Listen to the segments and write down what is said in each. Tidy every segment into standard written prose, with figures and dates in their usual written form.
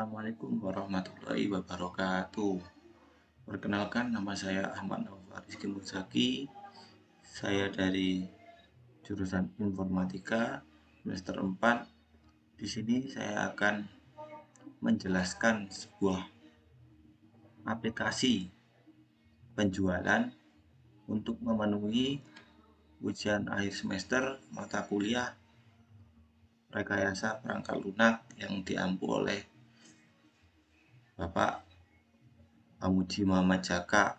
Assalamualaikum warahmatullahi wabarakatuh. Perkenalkan, nama saya Ahmad Naufal Rizky Muzaki. Saya dari jurusan Informatika semester 4. Di sini saya akan menjelaskan sebuah aplikasi penjualan untuk memenuhi ujian akhir semester mata kuliah rekayasa perangkat lunak yang diampu oleh Bapak Pamuji Muhammad Jaka,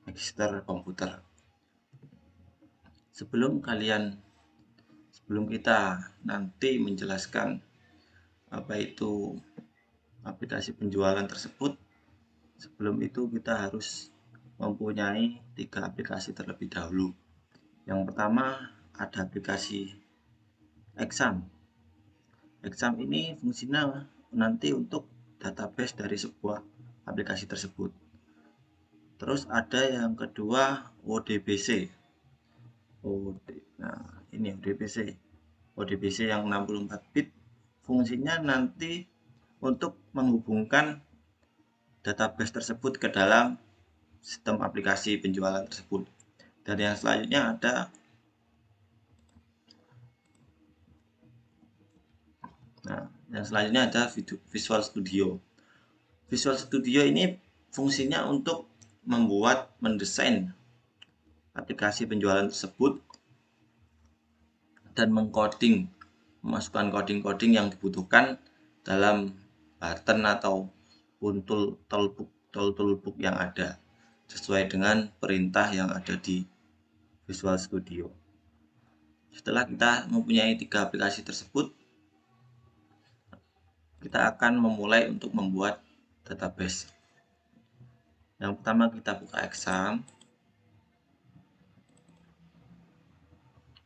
Magister Komputer. Sebelum kita nanti menjelaskan apa itu aplikasi penjualan tersebut, sebelum itu kita harus mempunyai 3 aplikasi terlebih dahulu. Yang pertama ada aplikasi Exam. Exam ini fungsinya nanti untuk database dari sebuah aplikasi tersebut. Terus ada yang kedua ODBC. Nah, ini ODBC. ODBC yang 64 bit fungsinya nanti untuk menghubungkan database tersebut ke dalam sistem aplikasi penjualan tersebut. Dan yang selanjutnya ada Visual Studio. Visual Studio ini fungsinya untuk mendesain aplikasi penjualan tersebut dan memasukkan coding-coding yang dibutuhkan dalam button atau toolbook yang ada sesuai dengan perintah yang ada di Visual Studio. Setelah kita mempunyai 3 aplikasi tersebut, kita akan memulai untuk membuat database. Yang pertama kita buka Exam.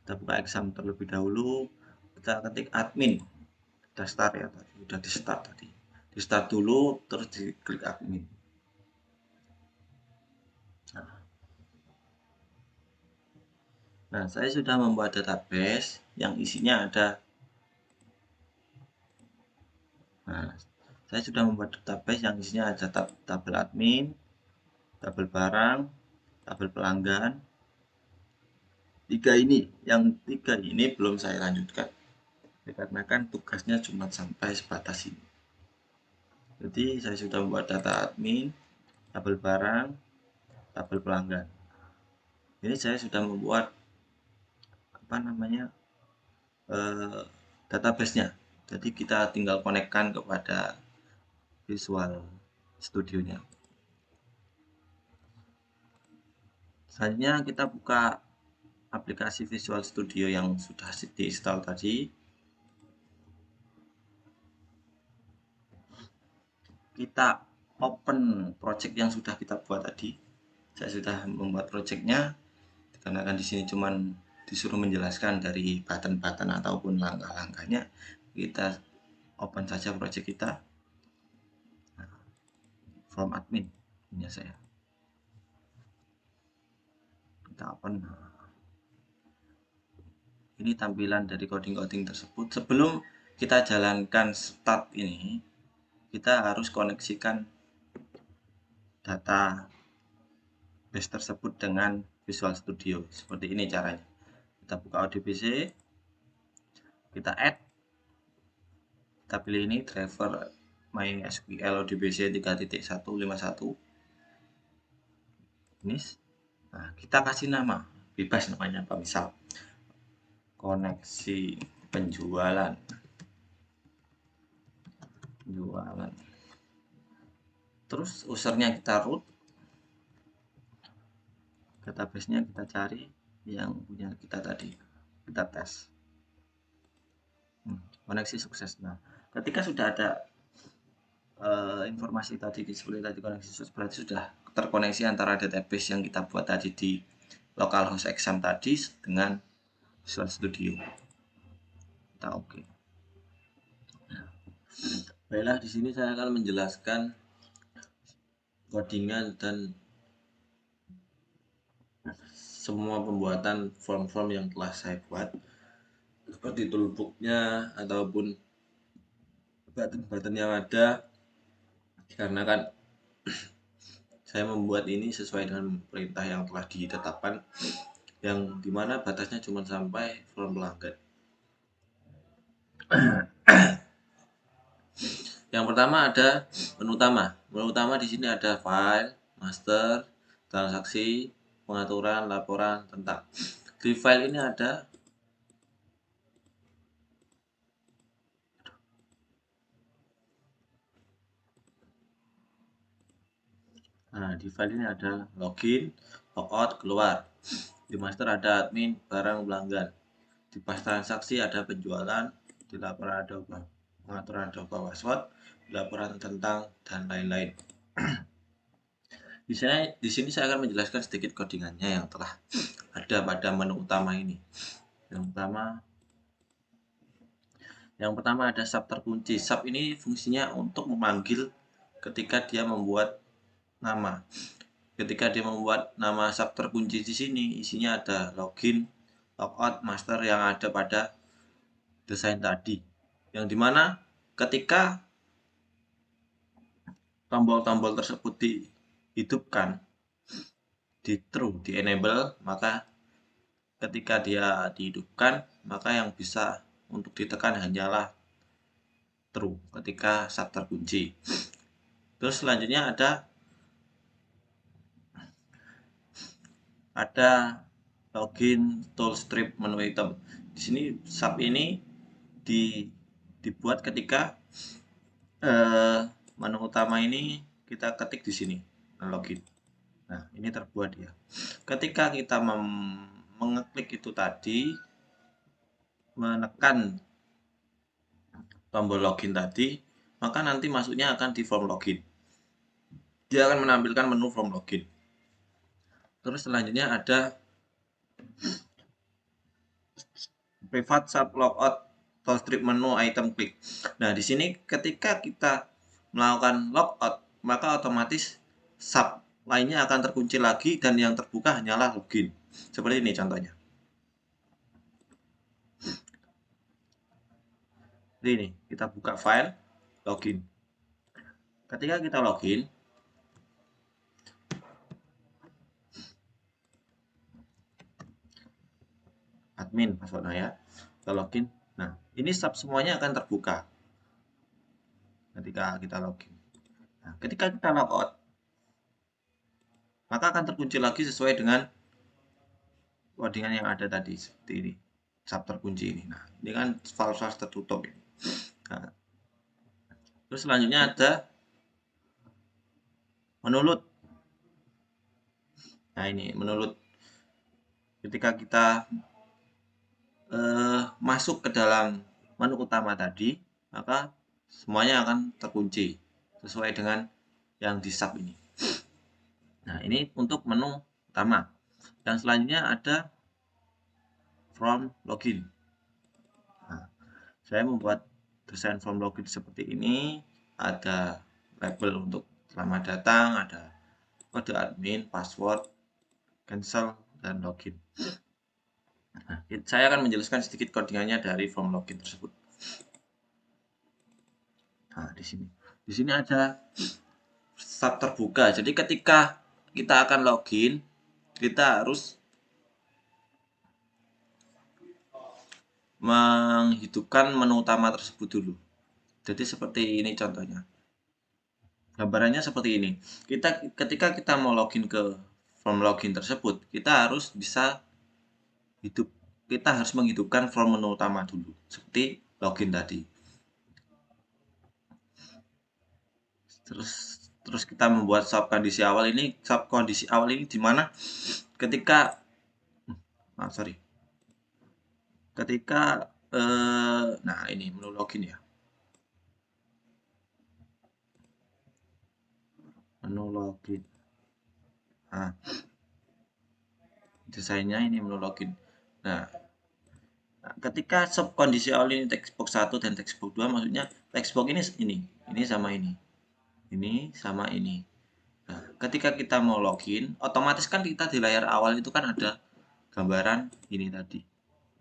Kita buka Exam terlebih dahulu. Kita ketik admin. Kita start ya tadi, sudah di start tadi. Di start dulu terus diklik admin. Nah, saya sudah membuat database yang isinya ada. Saya sudah membuat database yang isinya ada tabel admin, tabel barang, tabel pelanggan. Yang tiga ini belum saya lanjutkan. Dikarenakan tugasnya cuma sampai sebatas ini. Jadi saya sudah membuat data admin, tabel barang, tabel pelanggan. Ini saya sudah membuat database-nya. Jadi kita tinggal konekkan kepada Visual Studio-nya. Selanjutnya kita buka aplikasi Visual Studio yang sudah diinstal tadi. Kita open project yang sudah kita buat tadi. Saya sudah membuat projectnya, karena di sini cuman disuruh menjelaskan dari button-button ataupun langkah-langkahnya. Kita open saja project kita. From admin punya saya. Kita open. Ini tampilan dari coding-coding tersebut. Sebelum kita jalankan start ini, kita harus koneksikan data base tersebut dengan Visual Studio. Seperti ini caranya. Kita buka ODBC, kita add, kita pilih ini driver MySQL ODBC 3.151. Ini, nah kita kasih nama, bebas namanya apa, misal koneksi penjualan. Terus usernya kita root, database-nya kita cari yang punya kita tadi, kita tes. Koneksi sukses. Nah, ketika sudah ada informasi tadi seperti tadi koneksi sukses, berarti sudah terkoneksi antara database yang kita buat tadi di localhost exam tadi dengan Visual Studio. Kita oke. Baiklah, di sini saya akan menjelaskan codingan dan semua pembuatan form-form yang telah saya buat, seperti toolbooknya ataupun button-button yang ada, karena kan saya membuat ini sesuai dengan perintah yang telah ditetapkan, yang dimana batasnya cuma sampai form pelanggan. Yang pertama ada menu utama. Menu utama di sini ada file, master, transaksi, pengaturan, laporan, tentang. Di file ini ada di file ini ada login, logout, keluar. Di master ada admin, barang, pelanggan. Di pas transaksi ada penjualan, di laporan ada pengaturan ada password, di laporan tentang, dan lain-lain. Di sini saya akan menjelaskan sedikit codingannya yang telah ada pada menu utama ini. Yang pertama ada sub terkunci. Sub ini fungsinya untuk memanggil ketika dia membuat nama. Ketika dia membuat nama sub terkunci di sini, isinya ada login, logout, master yang ada pada desain tadi. Yang dimana ketika tombol-tombol tersebut dihidupkan, di true, di enable, maka ketika dia dihidupkan, maka yang bisa untuk ditekan hanyalah true ketika sub terkunci. Terus selanjutnya ada login toolstrip menu item. Di sini sub ini dibuat ketika menu utama ini kita ketik di sini login. Nah, ini terbuat ya. Ketika kita mengeklik itu tadi, menekan tombol login tadi, maka nanti masuknya akan di form login. Dia akan menampilkan menu form login. Terus selanjutnya ada private sub logout toolstrip menu item click. Nah, di sini ketika kita melakukan logout, maka otomatis sub lainnya akan terkunci lagi dan yang terbuka hanyalah login. Seperti ini contohnya. Ini kita buka file login. Ketika kita login, admin passwordnya ya, kita login. Nah, ini sub semuanya akan terbuka ketika kita login. Nah, ketika kita logout, maka akan terkunci lagi sesuai dengan codingan yang ada tadi seperti ini, sub terkunci ini. Nah, ini kan file tertutup ini. Nah, terus selanjutnya ada menulut. Nah, ini menulut. Ketika kita masuk ke dalam menu utama tadi, maka semuanya akan terkunci sesuai dengan yang di sub ini. Nah, ini untuk menu utama. Dan selanjutnya ada form login. Nah, saya membuat desain form login seperti ini. Ada label untuk selamat datang, ada kode admin, password, cancel, dan login. Nah, saya akan menjelaskan sedikit codingannya dari form login tersebut. Nah, di sini ada sub terbuka. Jadi ketika kita akan login, kita harus menghidupkan menu utama tersebut dulu. Jadi seperti ini contohnya. Gambarannya seperti ini. Ketika kita mau login ke form login tersebut, kita harus menghidupkan form menu utama dulu, seperti login tadi. Terus kita membuat sub kondisi awal ini. Sub kondisi awal ini di mana ketika nah ini menu login ya. Menu login. Nah, desainnya ini menu login. Nah, ketika sub kondisi awal ini textbox 1 dan textbox 2, maksudnya textbox ini sama ini. Ini sama ini. Nah, ketika kita mau login, otomatis kan kita di layar awal itu kan ada gambaran ini tadi,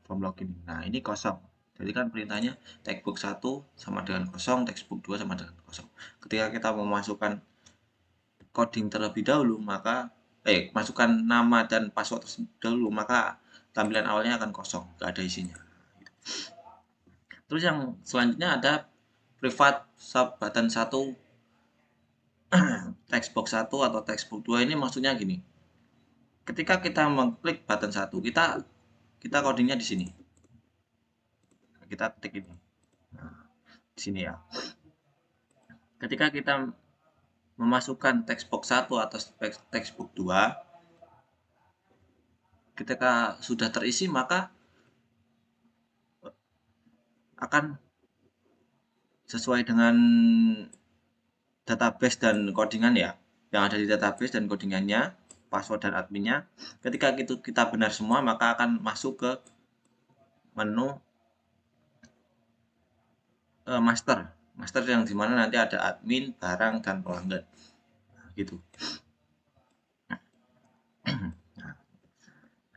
form login. Nah, ini kosong. Jadi kan perintahnya textbook 1 sama dengan kosong, textbook 2 sama dengan kosong. Ketika kita memasukkan coding terlebih dahulu, maka masukkan nama dan password tersebut dahulu, maka tampilan awalnya akan kosong, nggak ada isinya. Terus yang selanjutnya ada privat sub button 1 textbox 1 atau textbook 2 ini maksudnya gini. Ketika kita mengklik button 1, kita codingnya di sini. Kita ketik ini. Nah, di sini ya. Ketika kita memasukkan textbox 1 atau textbook 2, ketika sudah terisi maka akan sesuai dengan database dan codingan ya, yang ada di database dan codingannya, password dan adminnya. Ketika itu kita benar semua, maka akan masuk ke menu master yang dimana nanti ada admin, barang, dan pelanggan. Nah, gitu. Nah,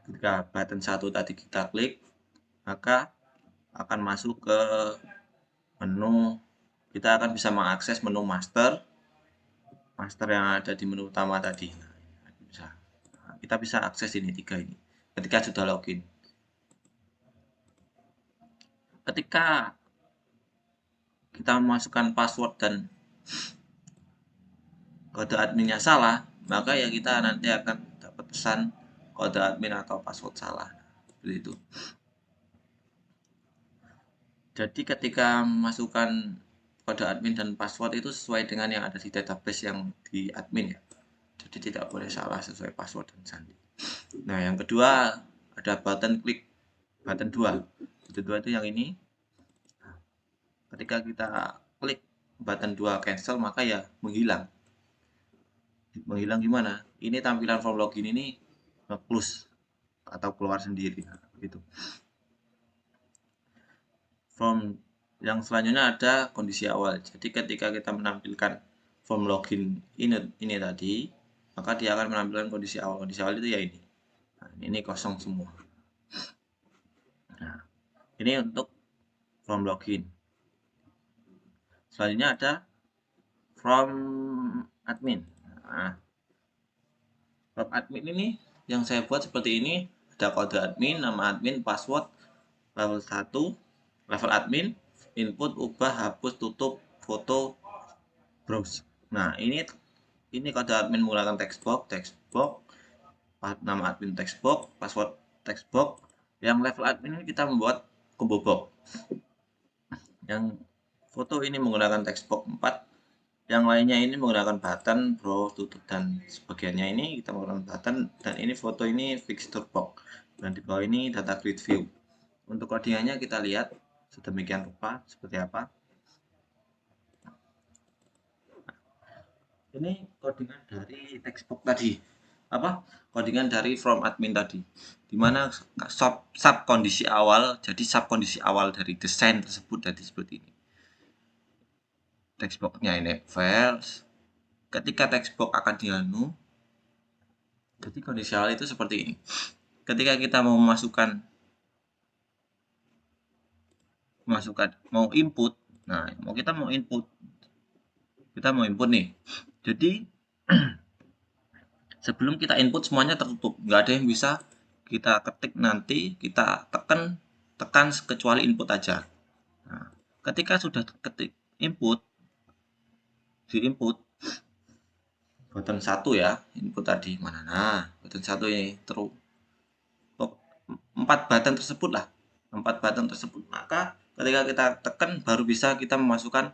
ketika button 1 tadi kita klik, maka akan masuk ke menu, kita akan bisa mengakses menu master yang ada di menu utama tadi. Nah, kita bisa akses ini 3 ini ketika sudah login. Ketika kita memasukkan password dan kode adminnya salah, maka ya kita nanti akan dapat pesan kode admin atau password salah. Seperti itu. Jadi ketika memasukkan kode admin dan password itu sesuai dengan yang ada di database yang di admin ya. Jadi tidak boleh salah sesuai password dan sandi. Nah, yang kedua ada button klik, button 2. Button 2 itu yang ini. Ketika kita klik button 2 cancel, maka ya menghilang. Menghilang gimana? Ini tampilan form login ini close atau keluar sendiri. Nah, gitu. Form yang selanjutnya ada kondisi awal. Jadi ketika kita menampilkan form login ini tadi, maka dia akan menampilkan kondisi awal. Kondisi awal itu ya ini. Nah, ini kosong semua. Nah, ini untuk form login. Selanjutnya ada from admin. Nah, from admin ini yang saya buat seperti ini. Ada kode admin, nama admin, password, level 1, level admin, input, ubah, hapus, tutup, foto, browse. Nah, ini kode admin menggunakan textbox, nama admin textbox, password textbox. Yang level admin ini kita membuat combo box. Yang foto ini menggunakan textbox 4. Yang lainnya ini menggunakan button, browse, tutup, dan sebagainya ini kita menggunakan button. Dan ini foto ini fixture box. Dan di bawah ini data grid view. Untuk codingannya kita lihat sedemikian rupa seperti apa. Ini codingan dari textbox tadi. Codingan dari from admin tadi. Dimana sub kondisi awal, jadi sub kondisi awal dari desain tersebut jadi seperti ini. Textbox-nya ini files. Ketika textbox akan dianu, jadi kondisi awal itu seperti ini. Ketika kita mau mau input, nah kita mau input nih. Jadi sebelum kita input semuanya tertutup, nggak ada yang bisa kita ketik, nanti kita tekan kecuali input aja. Nah, ketika sudah ketik input, di input button 1 ya, input tadi mana? Nah, button 1 ini terus 4 button tersebut lah. 4 button tersebut. Maka ketika kita tekan baru bisa kita memasukkan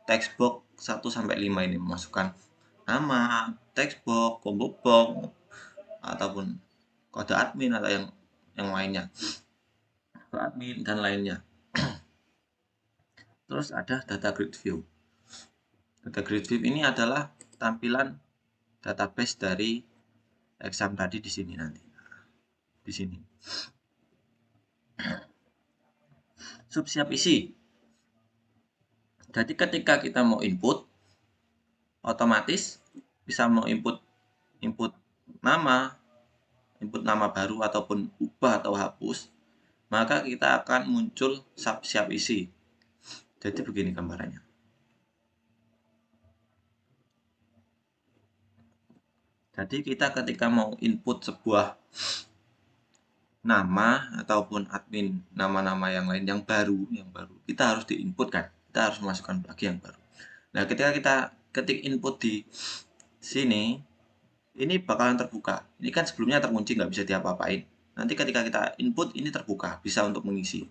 textbox 1 sampai 5 ini, memasukkan nama, textbox, combo box, ataupun kode admin atau yang lainnya. Kode admin dan lainnya. Terus ada data grid view. Data grid view ini adalah tampilan database dari exam tadi di sini nanti. Di sini. Sub siap isi. Jadi ketika kita mau input, otomatis bisa mau input nama baru ataupun ubah atau hapus. maka kita akan muncul siap isi. Jadi begini gambarannya. Jadi kita ketika mau input sebuah nama ataupun admin nama-nama yang lain yang baru, kita harus diinput kan. Kita harus masukkan lagi yang baru. Nah, ketika kita ketik input di sini, ini bakalan terbuka. Ini kan sebelumnya terkunci, nggak bisa diapa-apain. Nanti ketika kita input, ini terbuka, bisa untuk mengisi.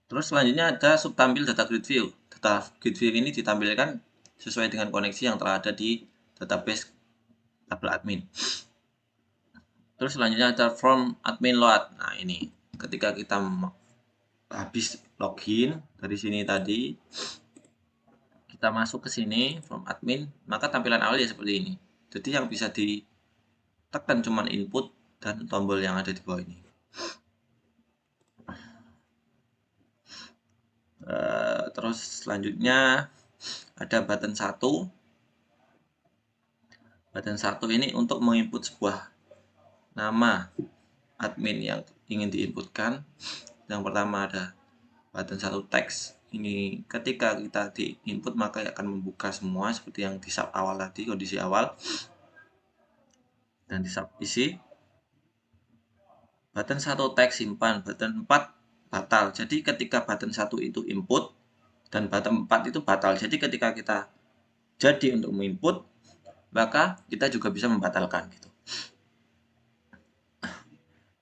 Terus selanjutnya ada subtampil data grid view. Data grid view ini ditampilkan sesuai dengan koneksi yang telah ada di database tabel admin. Terus selanjutnya ada from admin load. Nah, ini ketika kita habis login dari sini tadi, kita masuk ke sini from admin, maka tampilan awal ya seperti ini. Jadi yang bisa ditekan cuman input dan tombol yang ada di bawah ini. Terus selanjutnya ada button 1. Button 1 ini untuk menginput sebuah nama admin yang ingin diinputkan. Yang pertama ada button 1 teks. Ini ketika kita di input maka akan membuka semua seperti yang di sub awal tadi, kondisi awal. Dan di sub isi. Button 1 teks simpan, button 4 batal. Jadi ketika button 1 itu input dan button 4 itu batal. Jadi ketika kita jadi untuk menginput, maka kita juga bisa membatalkan gitu.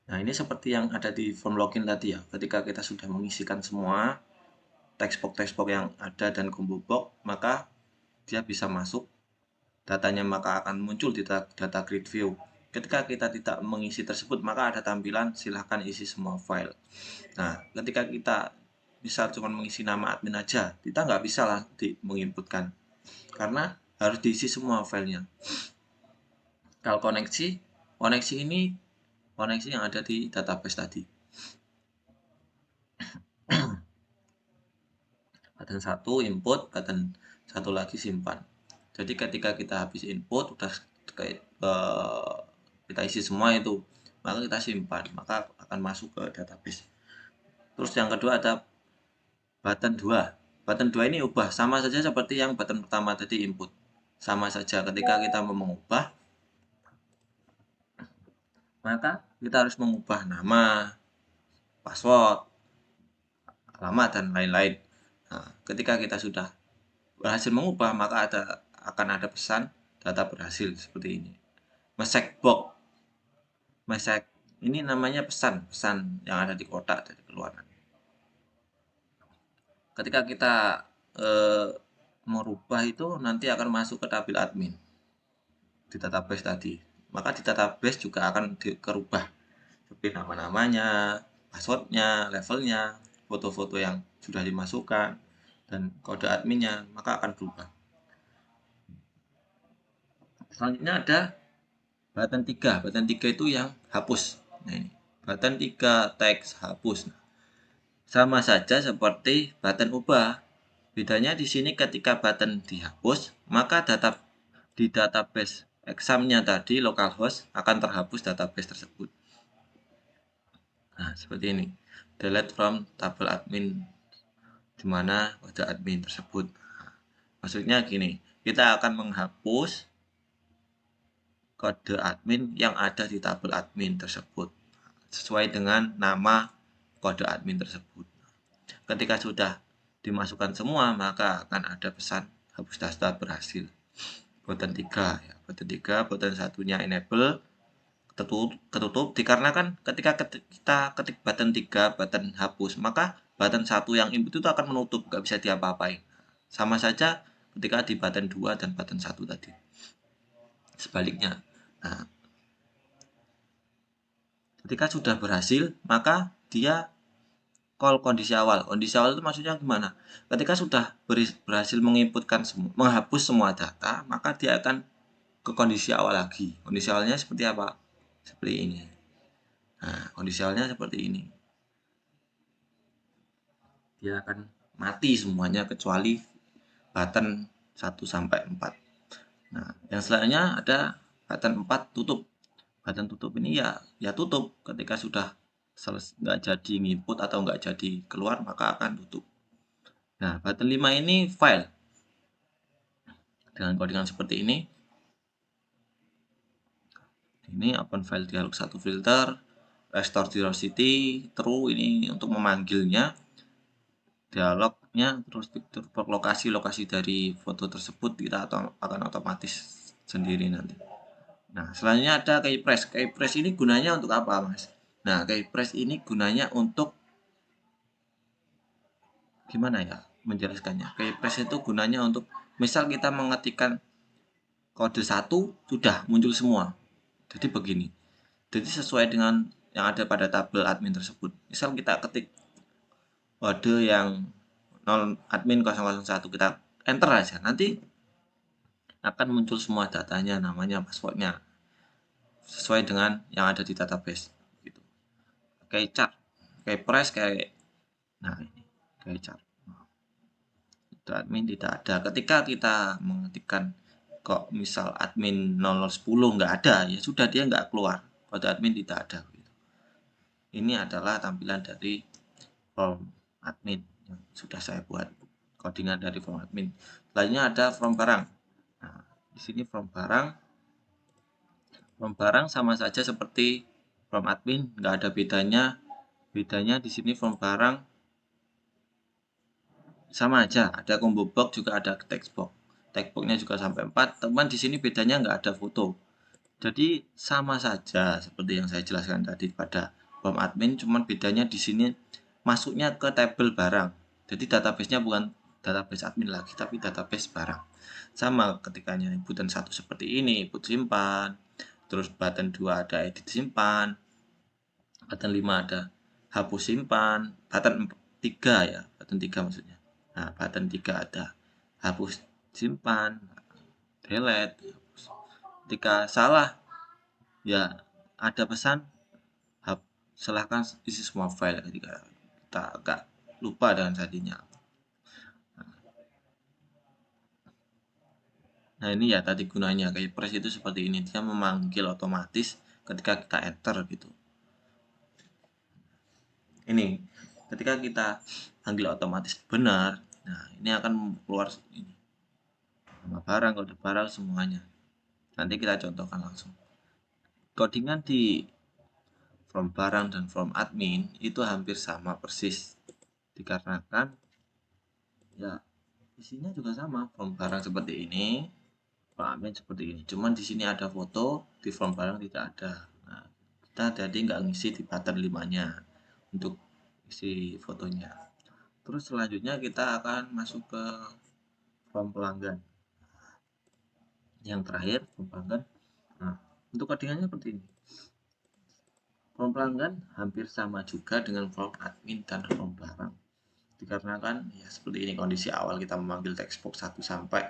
Nah, ini seperti yang ada di form login tadi ya. Ketika kita sudah mengisikan semua text box yang ada dan combo box, maka dia bisa masuk. Datanya maka akan muncul di data grid view. Ketika kita tidak mengisi tersebut, maka ada tampilan silahkan isi semua file. Nah, ketika kita bisa cuma mengisi nama admin aja, kita nggak bisa lah menginputkan. Karena harus diisi semua filenya. Kalau koneksi ini koneksi yang ada di database tadi. Button 1 input, button 1 lagi simpan. Jadi ketika kita habis input udah kita isi semua itu, maka kita simpan, maka akan masuk ke database. Terus yang kedua ada button 2. Button 2 ini ubah, sama saja seperti yang button pertama tadi input. Sama saja ketika kita mau mengubah, maka kita harus mengubah nama, password, alamat, dan lain-lain. Nah, ketika kita sudah berhasil mengubah, maka akan ada pesan data berhasil seperti ini. Mesek box. Mesek ini namanya pesan yang ada di kotak dari keluaran. Ketika kita merubah itu nanti akan masuk ke tabel admin di database tadi. Maka di database juga akan dikerubah seperti nama-namanya, passwordnya, levelnya, foto-foto yang sudah dimasukkan, dan kode adminnya, maka akan berubah. Selanjutnya ada button 3. Button 3 itu yang hapus. Nah, ini button 3 teks hapus. Sama saja seperti button ubah. Bedanya di sini ketika button dihapus, maka di database examnya tadi localhost akan terhapus database tersebut. Nah, seperti ini. Delete from tabel admin, di mana kode admin tersebut. Maksudnya gini, kita akan menghapus kode admin yang ada di tabel admin tersebut sesuai dengan nama kode admin tersebut. Ketika sudah dimasukkan semua, maka akan ada pesan hapus data berhasil. Button 3 ya. Button 3, button satunya enable, ketutup dikarenakan ketika kita ketik button 3, button hapus, maka button 1 yang input itu akan menutup, nggak bisa diapa-apain. Sama saja ketika di button 2 dan button 1 tadi. Sebaliknya. Nah, ketika sudah berhasil, maka dia call kondisi awal. Kondisi awal itu maksudnya gimana? Ketika sudah berhasil menghapus semua data, maka dia akan ke kondisi awal lagi. Kondisi awalnya seperti apa? Seperti ini. Nah, kondisi awalnya seperti ini. Dia akan mati semuanya kecuali button 1 sampai 4. Nah, yang selanjutnya ada button 4 tutup. Button tutup ini ya tutup ketika sudah nggak jadi nginput atau nggak jadi keluar maka akan tutup. Nah, button 5 ini file. Dengan codingan seperti ini. Ini open file dialog satu filter, restore curiosity, true ini untuk memanggilnya. Dialognya terus lokasi dari foto tersebut kita akan otomatis sendiri nanti. Nah, selanjutnya ada keypress. Keypress ini gunanya untuk apa, Mas? Nah, keypress ini gunanya untuk gimana ya menjelaskannya? Keypress itu gunanya untuk misal kita mengetikkan kode 1 sudah muncul semua. Jadi begini. Jadi sesuai dengan yang ada pada tabel admin tersebut. Misal kita ketik kode yang 0 admin 001 kita enter aja. Nanti akan muncul semua datanya, namanya, passwordnya sesuai dengan yang ada di database gitu. Kayak chart, kayak press, kayak nah ini kayak chart. Admin tidak ada. Ketika kita mengetikkan kok misal admin 0010 nggak ada, ya sudah dia nggak keluar. Kode admin tidak ada. Gitu. Ini adalah tampilan dari form admin yang sudah saya buat, codingan dari form admin. Selanjutnya ada form barang. Nah, di sini form barang. Form barang sama saja seperti form admin, nggak ada bedanya. Bedanya di sini form barang sama aja, ada combo box juga ada text box. Text boxnya juga sampai 4, teman di sini bedanya nggak ada foto. Jadi sama saja seperti yang saya jelaskan tadi pada form admin, cuman bedanya di sini masuknya ke tabel barang. Jadi database-nya bukan database admin lagi, tapi database barang. Sama ketikanya button 1 seperti ini, input simpan, terus button 2 ada edit simpan, button 5 ada hapus simpan, button 3 ya, button 3 maksudnya. Nah, button 3 ada hapus simpan, delete. Ketika salah ya ada pesan silahkan isi semua file ketika kita agak lupa dengan tadinya. Nah, ini ya tadi gunanya keypress itu seperti ini, dia memanggil otomatis ketika kita enter gitu. Ini ketika kita panggil otomatis benar, nah ini akan keluar ini nama barang, kode barang, semuanya. Nanti kita contohkan langsung. Codingan di form barang dan form admin itu hampir sama persis, dikarenakan ya isinya juga sama. Form barang seperti ini, form admin seperti ini. Cuman di sini ada foto, di form barang tidak ada. Nah, kita jadi nggak ngisi di button 5-nya untuk isi fotonya. Terus selanjutnya kita akan masuk ke form pelanggan. Yang terakhir form pelanggan. Nah, untuk codingannya seperti ini. Form pelanggan hampir sama juga dengan form admin dan form barang. Dikarenakan ya seperti ini kondisi awal kita memanggil textbox 1 sampai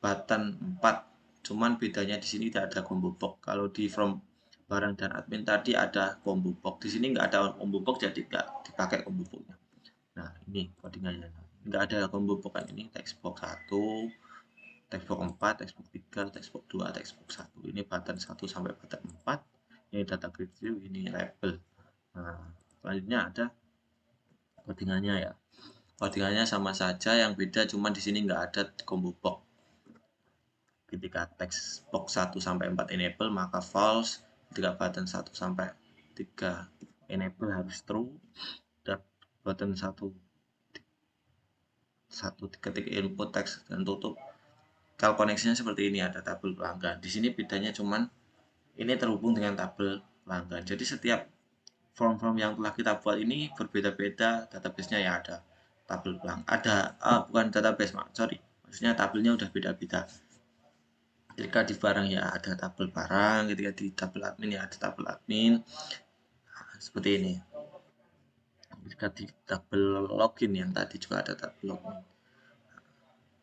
button 4. Cuman bedanya di sini tidak ada combo box. Kalau di form barang dan admin tadi ada combo box. Di sini nggak ada combo box jadi nggak dipakai combo boxnya. Nah, ini codingannya. Nggak ada combo box kan, ini textbox 1, textbox 4, textbox 3, textbox 2, textbox 1. Ini button 1 sampai button 4. Ini data grid view, ini label. Nah, selanjutnya ada codingannya ya. Codingannya sama saja, yang beda cuma di sini nggak ada combo box. Ketika text box 1 sampai 4 enable maka false, ketika button 1 sampai 3 enable harus true, dan button 1 ketik input teks dan tutup. Kalau koneksinya seperti ini, ada tabel pelanggan. Di sini bedanya cuman ini terhubung dengan tabel pelanggan. Jadi setiap form-form yang telah kita buat ini berbeda-beda database-nya ya, ada tabel pelanggan. Ada bukan database, sorry. Maksudnya tabelnya udah beda-beda. Ketika di barang ya ada tabel barang, ketika di tabel admin ya ada tabel admin. Nah, seperti ini. Ketika di tabel login yang tadi juga ada tabel login.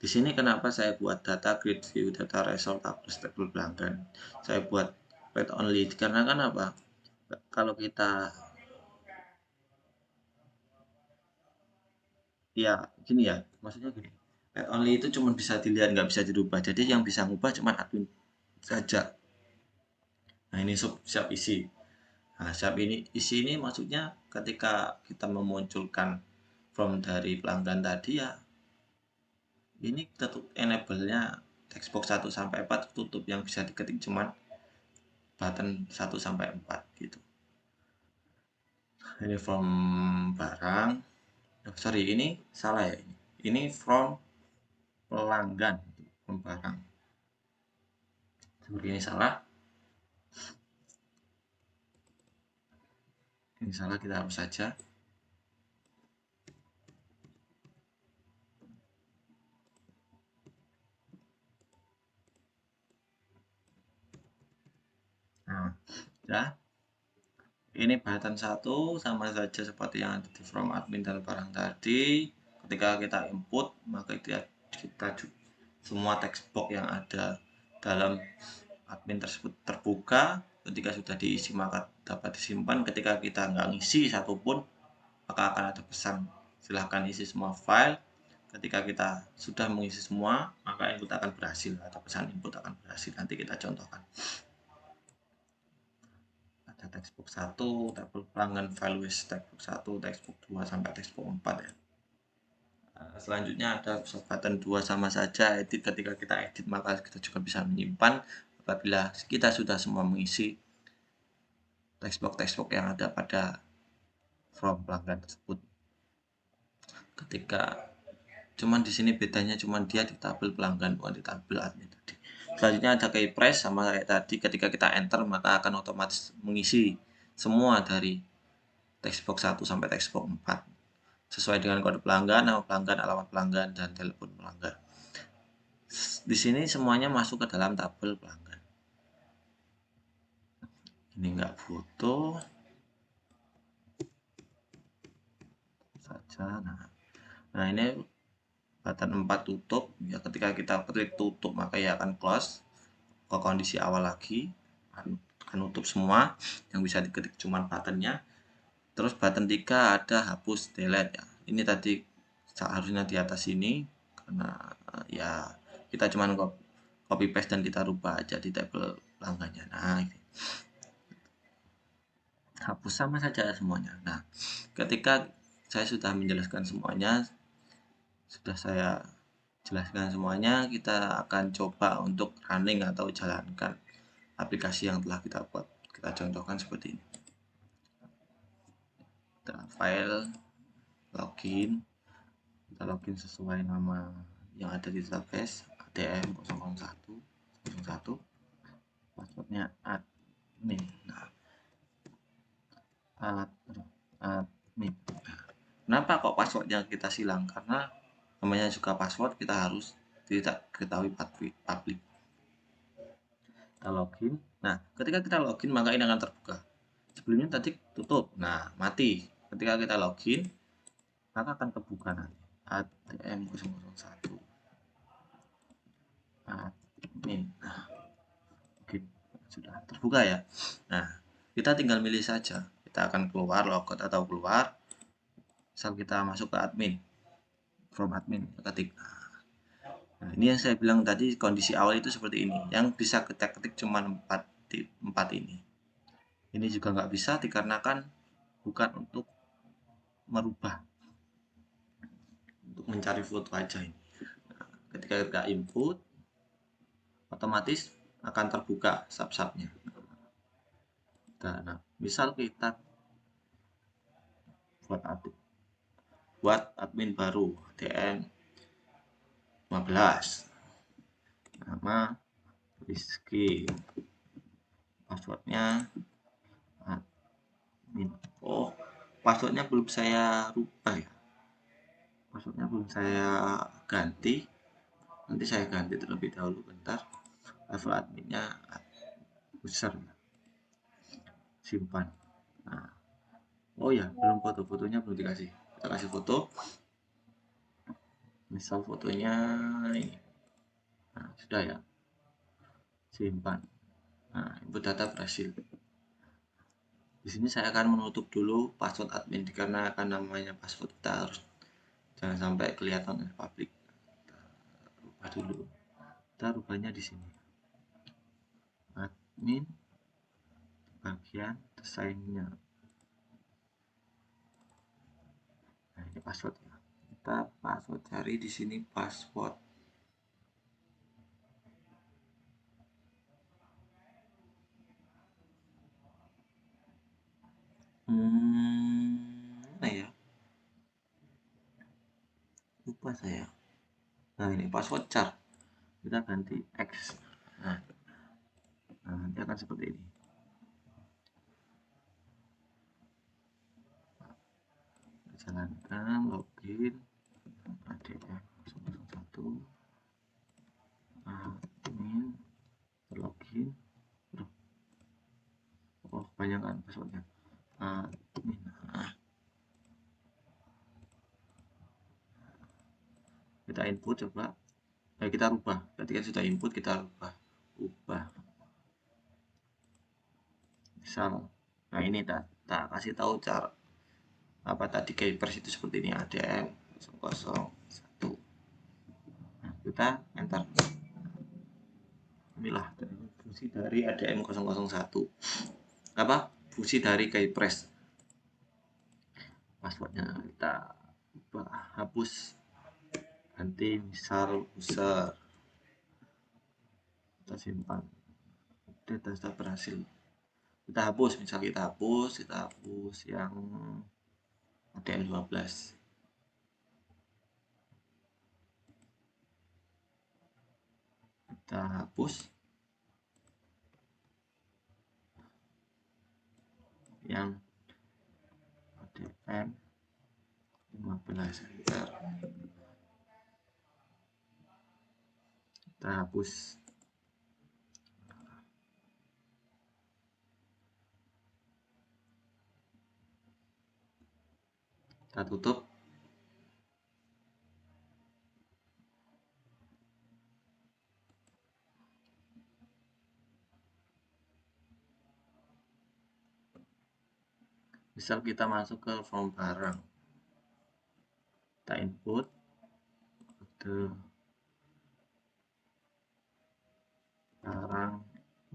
Di sini kenapa saya buat data grid view, data result, tabel pelanggan. Saya buat read only karena kan apa? Kalau kita ya gini ya, maksudnya gini. Read only itu cuma bisa dilihat, nggak bisa dirubah. Jadi yang bisa ngubah cuma admin saja. Nah, ini siap isi. Nah, siap isi ini maksudnya ketika kita memunculkan form dari pelanggan tadi ya, ini tutup enable-nya textbox 1 sampai 4 tutup, yang bisa diketik cuman button 1 sampai 4 gitu. Ini from barang. Oh, sorry, ini salah ya ini. Ini from pelanggan, from barang. Seperti ini salah. Ini salah, kita hapus saja. Nah, ya. Ini button 1 sama saja seperti yang ada di from admin dan barang tadi. Ketika kita input, maka kita semua textbox yang ada dalam admin tersebut terbuka. Ketika sudah diisi maka dapat disimpan. Ketika kita nggak ngisi satupun, maka akan ada pesan silahkan isi semua file. Ketika kita sudah mengisi semua, maka input akan berhasil, ada pesan input akan berhasil. Nanti kita contohkan. Ada textbook 1, tabel pelanggan file list textbook 1, textbook 2 sampai textbook 4 ya. Selanjutnya ada button 2 sama saja edit. Ketika kita edit maka kita juga bisa menyimpan apabila kita sudah semua mengisi textbox yang ada pada from pelanggan tersebut. Ketika cuman di sini bedanya cuman dia di tabel pelanggan bukan di tabel admin tadi. Selanjutnya ada key press sama kayak tadi, ketika kita enter maka akan otomatis mengisi semua dari textbox 1 sampai textbox 4 sesuai dengan kode pelanggan, nama pelanggan, alamat pelanggan, dan telepon pelanggan. Di sini semuanya masuk ke dalam tabel pelanggan. Ini enggak butuh saja. Nah ini button 4 tutup ya, ketika kita klik tutup maka ya akan close ke kondisi awal lagi, akan tutup semua yang bisa diketik cuman buttonnya. Terus button 3 ada hapus delete ya, ini tadi seharusnya di atas ini karena ya kita cuman copy paste dan kita rubah aja di tabel pelanggannya. Nah ini hapus sama saja semuanya. Nah ketika saya sudah menjelaskan semuanya, sudah saya jelaskan semuanya, kita akan coba untuk running atau jalankan aplikasi yang telah kita buat. Kita contohkan seperti ini. Kita file, login, kita login sesuai nama yang ada di database ADM 001 passwordnya admin. Nah, admin. Kenapa kok passwordnya kita silang? Karena namanya juga password, kita harus tidak ketahui publik. Kita login. Nah, ketika kita login maka ini akan terbuka. Sebelumnya tadi tutup. Nah, mati. Ketika kita login maka akan terbuka nanti. ATM 001 admin. Nah, oke, sudah terbuka ya. Nah, kita tinggal milih saja. Kita akan keluar, logout atau keluar. Misal kita masuk ke admin, from admin, ketik. Nah, ini yang saya bilang tadi, kondisi awal itu seperti ini. Yang bisa kita ketik cuma 4 ini. Ini juga nggak bisa dikarenakan bukan untuk merubah, untuk mencari foto aja ini. Nah, ketika kita input, otomatis akan terbuka sub-subnya. Nah, misal kita buat admin baru DM 15, nama Rizky, passwordnya admin. Oh, passwordnya belum saya rubah ya, passwordnya belum saya ganti, nanti saya ganti terlebih dahulu. Bentar, level adminnya user, simpan. Nah, oh ya, belum foto-fotonya belum dikasih, kita kasih foto. Misal fotonya ini. Nah, sudah ya, simpan. Nah, input data berhasil. Di sini saya akan menutup dulu password admin karena akan namanya password kita harus jangan sampai kelihatan oleh publik. Kita rubah dulu. Kita rubahnya di sini. Admin bagian desainnya. Nah, ini password ya. Kita password cari di sini password. Nah ya, lupa saya. Nah ini password char. Kita ganti X. Nah, nanti akan seperti ini. Jalankan login ADM 001 admin login. Oh kebanyakan passwordnya. Admin. Kita input coba. Kita rubah. Ketika sudah input kita ubah. Misal, nah ini tak kasih tahu cara apa tadi keypress itu seperti ini, ADM 001. Nah, kita enter. Inilah fungsi dari ADM 001. Apa? Fungsi dari keypress. Passwordnya kita hapus, ganti misal user, kita simpan. Data sudah berhasil. Kita hapus, misal kita hapus yang ADM 12. Kita hapus yang ADM 15. Enter. Kita hapus. Kita tutup. Misal kita masuk ke form barang, kita input kode barang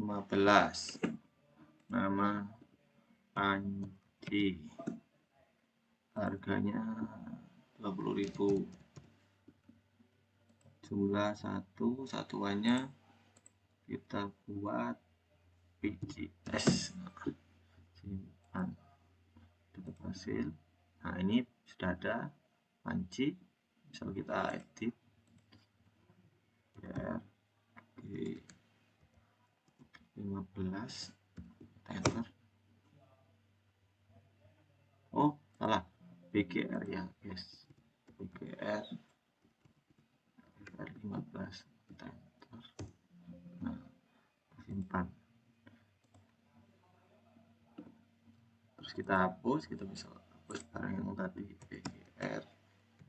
15, nama Panji, harganya 20.000, jumlah satuannya kita buat PGS, simpan, tutup hasil. Nah ini sudah ada Panji. Misal kita edit BRG 15, enter. Oh salah, BGR ya guys, BGR 15, kita enter. Nah simpan, terus kita hapus. Kita bisa hapus barang yang tadi BGR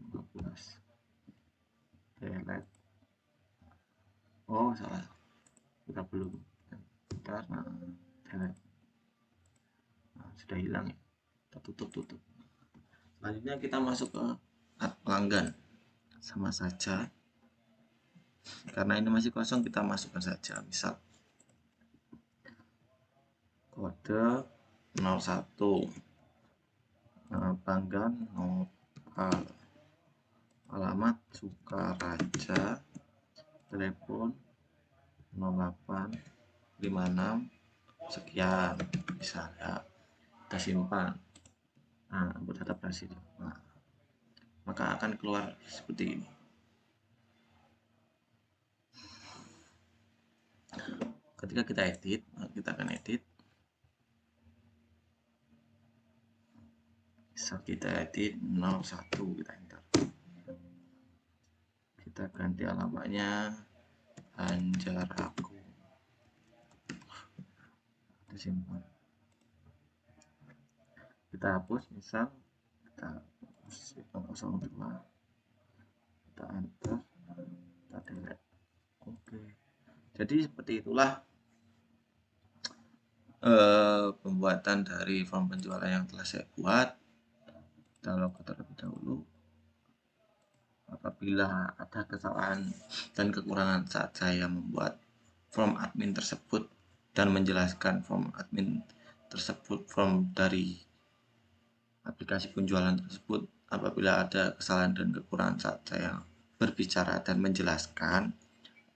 15, delete. Oh salah, kita belum enter. Nah delete. Nah, sudah hilang ya, kita tutup. Selanjutnya kita masuk ke pelanggan, sama saja karena ini masih kosong, kita masukkan saja misal kode 01, pelanggan Nopal, alamat Sukaraja, telepon 0856 sekian misalnya. Kita simpan. Nah data berhasil. Nah, maka akan keluar seperti ini. Ketika kita edit, kita akan edit. Bisa kita edit 01, kita enter. Kita ganti alamatnya Banjaraku. Kita simpan. Kita hapus, misal kita hapus 02, kita enter, kita delete. Oke, jadi seperti itulah pembuatan dari form penjualan yang telah saya buat. Kita login terlebih dahulu. Apabila ada kesalahan dan kekurangan saat saya membuat form admin tersebut dan menjelaskan form admin tersebut dari aplikasi penjualan tersebut. Apabila ada kesalahan dan kekurangan saat saya berbicara dan menjelaskan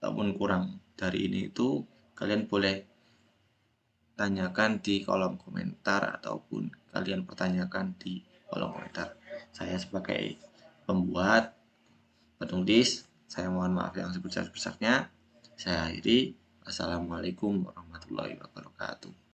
ataupun kurang dari ini itu, kalian boleh tanyakan di kolom komentar ataupun kalian pertanyakan di kolom komentar. Saya sebagai pembuat, penulis, saya mohon maaf yang sebesar-besarnya. Saya akhiri. Assalamualaikum warahmatullahi wabarakatuh.